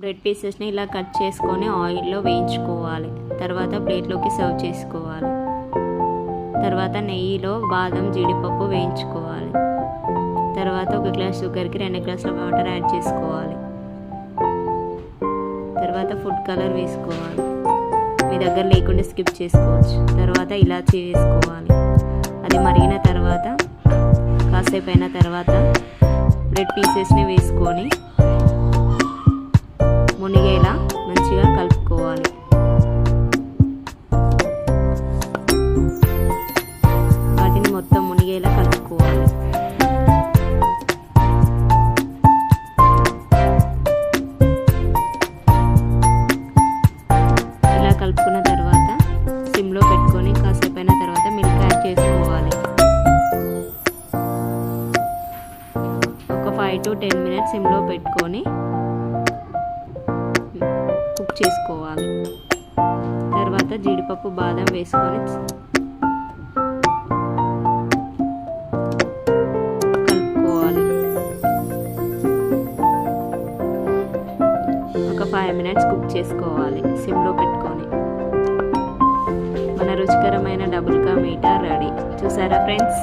Bread పీసెస్ని ఇలా cut చేసుకొని ఆయిల్లో వేయించుకోవాలి. తర్వాత ప్లేట్లోకి సర్వ్ చేసుకోవాలి. తర్వాత నెయ్యిలో బాదం జీడిపప్పు వేయించుకోవాలి. తర్వాత ఒక గ్లాస్ షుగర్కి 2 గ్లాసుల వాటర్ యాడ్ చేసుకోవాలి. తర్వాత ఫుడ్ కలర్ వేసుకోవాలి. మీ దగ్గర లేకుండా స్కిప్ చేసుకోవచ్చు. తర్వాత ఇలాచీ వేసుకోవాలి. అది మరిగిన తర్వాత కాసేపు అయిన తర్వాత బ్రెడ్ పీసెస్ని వేసుకొని మునిగేలా మంచిగా కలుపుకోవాలి. వాటిని మొత్తం మునిగేలా కలుపుకోవాలి. ఇలా కలుపుకున్న తర్వాత సిమ్లో పెట్టుకొని కాసేపు అయిన తర్వాత మిల్క్ యాడ్ చేసుకోవాలి. ఒక 5 to 10 minutes సిమ్లో పెట్టుకొని కుక్ చేసుకోవాలి. తర్వాత జీడిపప్పు బాదం వేసుకొని కలుపుకోవాలి. ఒక 5 minutes కుక్ చేసుకోవాలి సిమ్లో పెట్టుకొని. మన రుచికరమైన డబుల్ కా మీఠా రెడీ. చూసారా ఫ్రెండ్స్?